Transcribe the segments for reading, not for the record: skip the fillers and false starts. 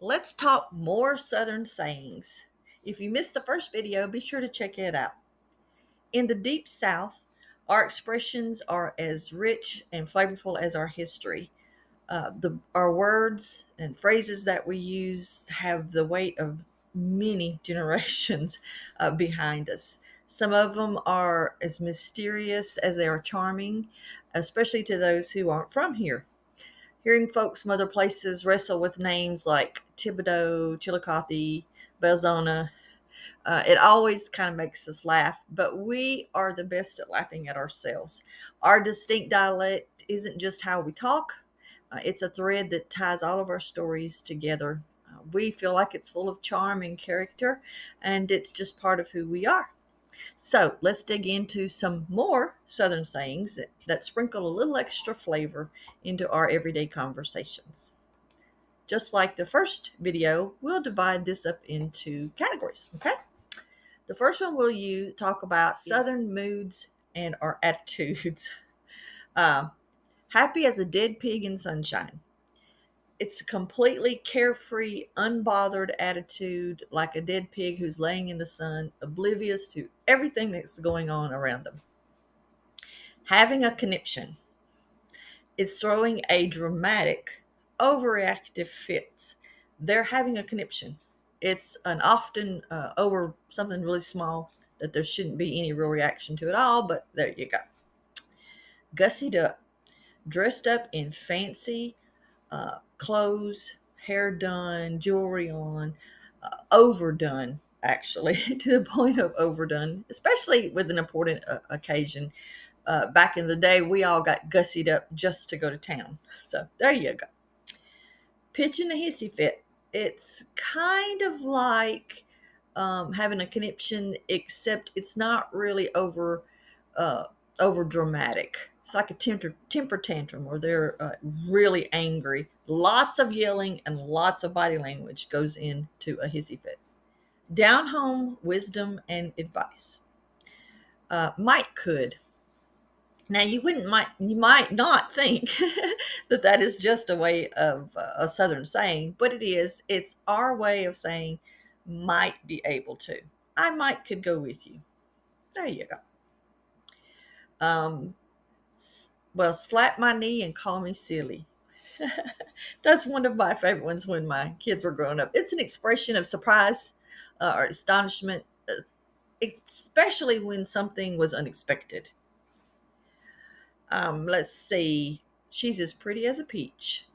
Let's talk more Southern sayings. If you missed the first video, be sure to check it out. In the Deep South, our expressions are as rich and flavorful as our history. Our words and phrases that we use have the weight of many generations behind us. Some of them are as mysterious as they are charming, especially to those who aren't from here. Hearing folks from other places wrestle with names like Thibodeau, Chillicothe, Belzona, it always kind of makes us laugh, but we are the best at laughing at ourselves. Our distinct dialect isn't just how we talk, it's a thread that ties all of our stories together. We feel like it's full of charm and character, and it's just part of who we are. So let's dig into some more Southern sayings that sprinkle a little extra flavor into our everyday conversations. Just like the first video, we'll divide this up into categories, okay? The first one talk about Southern moods and our attitudes. Uh, Happy as a dead pig in sunshine. It's a completely carefree, unbothered attitude, like a dead pig who's laying in the sun, oblivious to everything that's going on around them. Having a conniption. It's throwing a dramatic, overreactive fit. They're having a conniption. It's an often over something really small that there shouldn't be any real reaction to at all, but there you go. Gussied up, dressed up in fancy clothes, hair done, jewelry on, overdone, actually, to the point of overdone, especially with an important occasion. Back in the day, we all got gussied up just to go to town. So there you go. Pitching a hissy fit. It's kind of like having a conniption, except it's not really uh, over dramatic. It's like a temper tantrum where they're really angry. Lots of yelling and lots of body language goes into a hissy fit. Down home wisdom and advice. Might could. Now you might not think that is just a way of a Southern saying, but it is. It's our way of saying might be able to. I might could go with you. There you go. Um, well, slap my knee and call me silly. That's one of my favorite ones when my kids were growing up. It's an expression of surprise or astonishment, especially when something was unexpected. Let's see. She's as pretty as a peach.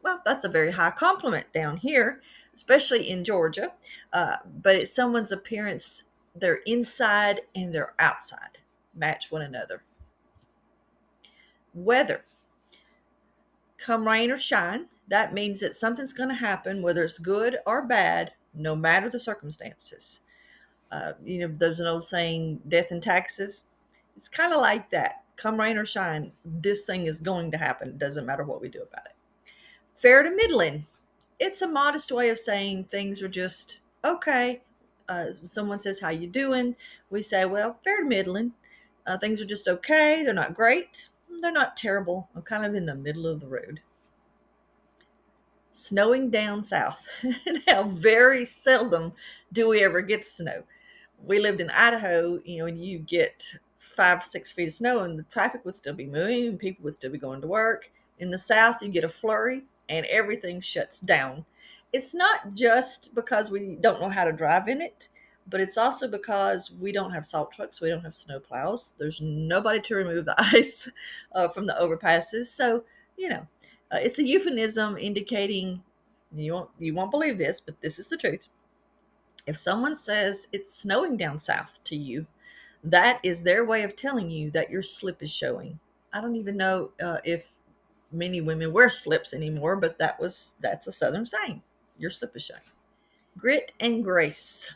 Well, that's a very high compliment down here, especially in Georgia. But it's someone's appearance, their inside and their outside match one another. Weather. Come rain or shine, that means that something's going to happen, whether it's good or bad, no matter the circumstances. There's an old saying, death and taxes. It's kind of like that. Come rain or shine, this thing is going to happen. It doesn't matter what we do about it. Fair to middling. It's a modest way of saying things are just okay. Someone says, how you doing? We say, well, fair to middling. Things are just okay. They're not great. They're not terrible. I'm kind of in the middle of the road. Snowing down south. Now, very seldom do we ever get snow. We lived in Idaho, and you get 5, 6 feet of snow and the traffic would still be moving and people would still be going to work. In the South, you get a flurry and everything shuts down. It's not just because we don't know how to drive in it, but it's also because we don't have salt trucks. We don't have snow plows. There's nobody to remove the ice from the overpasses. So, it's a euphemism indicating you won't believe this, but this is the truth. If someone says it's snowing down south to you, that is their way of telling you that your slip is showing. I don't even know if many women wear slips anymore, but that's a Southern saying. Your slip is showing. Grit and grace.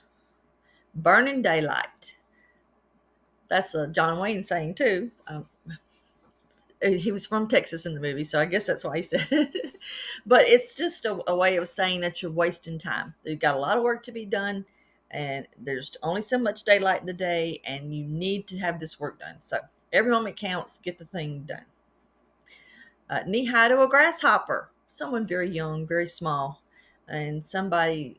Burning daylight. That's a John Wayne saying too. He was from Texas in the movie, so I guess that's why he said it. But it's just a way of saying that you're wasting time. You've got a lot of work to be done, and there's only so much daylight in the day, and you need to have this work done. So every moment counts. Get the thing done. Knee high to a grasshopper. Someone very young, very small. And somebody,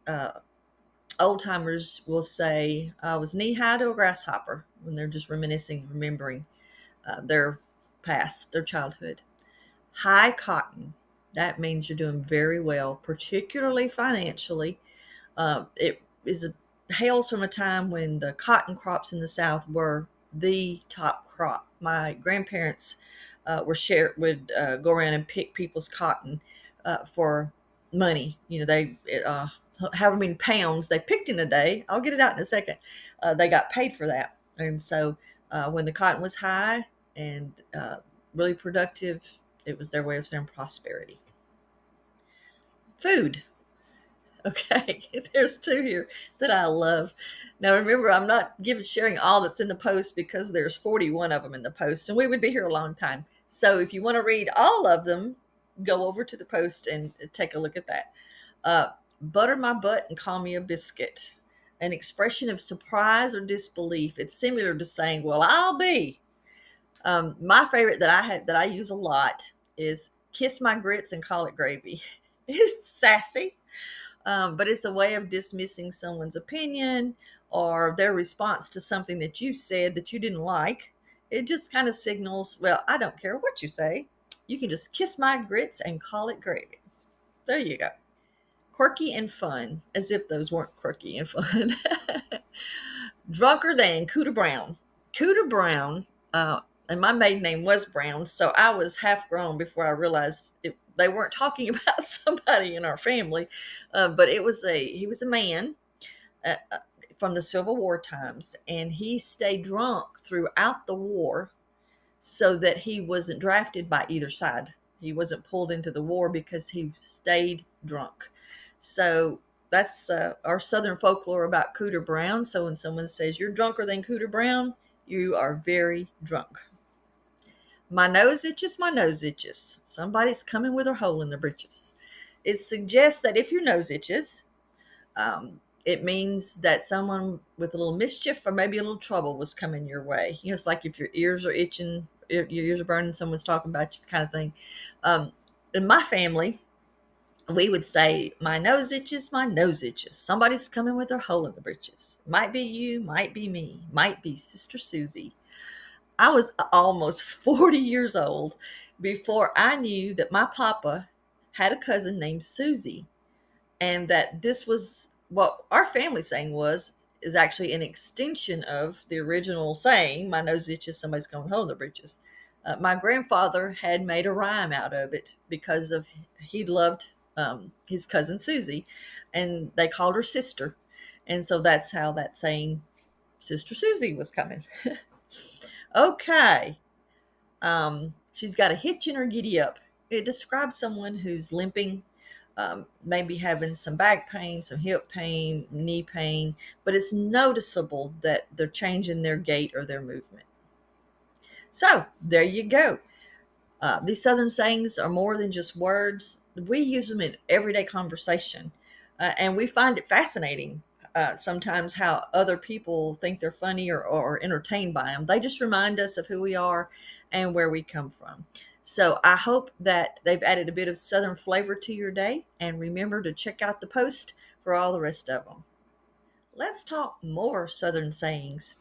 old timers will say, I was knee high to a grasshopper, when they're just reminiscing, remembering their past, their childhood. High cotton, that means you're doing very well, particularly financially. It is hails from a time when the cotton crops in the South were the top crop. My grandparents would go around and pick people's cotton for money. They however many pounds they picked in a day. I'll get it out in a second. They got paid for that, and so when the cotton was high and really productive, it was their way of saying prosperity. Food. Okay, there's two here that I love. Now remember, I'm not sharing all that's in the post because there's 41 of them in the post, and we would be here a long time. So if you want to read all of them, go over to the post and take a look at that. Uh, Butter my butt and call me a biscuit. An expression of surprise or disbelief. It's similar to saying, "Well, I'll be." My favorite that I use a lot is kiss my grits and call it gravy. It's sassy, but it's a way of dismissing someone's opinion or their response to something that you said that you didn't like. It just kind of signals, well, I don't care what you say. You can just kiss my grits and call it gravy. There you go. Quirky and fun, as if those weren't quirky and fun. Drunker than Cooter Brown. Cooter Brown, and my maiden name was Brown, so I was half grown before I realized they weren't talking about somebody in our family, but he was a man uh, uh, from the Civil War times, and he stayed drunk throughout the war so that he wasn't drafted by either side. He wasn't pulled into the war because he stayed drunk. So that's our Southern folklore about Cooter Brown. So when someone says you're drunker than Cooter Brown, you are very drunk. My nose itches, my nose itches. Somebody's coming with a hole in their breeches. It suggests that if your nose itches, it means that someone with a little mischief or maybe a little trouble was coming your way. It's like if your ears are itching, your ears are burning, someone's talking about you, kind of thing. In my family, we would say, my nose itches, my nose itches. Somebody's coming with their hole in the breeches. Might be you, might be me, might be Sister Susie. I was almost 40 years old before I knew that my papa had a cousin named Susie, and that this was what our family saying is actually an extension of the original saying, my nose itches, somebody's coming with a hole in their breeches. My grandfather had made a rhyme out of it because of he loved his cousin Susie, and they called her sister, and so that's how that saying, Sister Susie, was coming. Okay. She's got a hitch in her giddy up. It describes someone who's limping, maybe having some back pain, some hip pain, knee pain, but it's noticeable that they're changing their gait or their movement. So there you go. These Southern sayings are more than just words. We use them in everyday conversation, and we find it fascinating sometimes how other people think they're funny or entertained by them. They just remind us of who we are and where we come from. So I hope that they've added a bit of Southern flavor to your day, and remember to check out the post for all the rest of them. Let's talk more Southern sayings.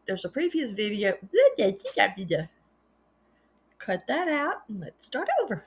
There's a previous video. Cut that out and let's start over.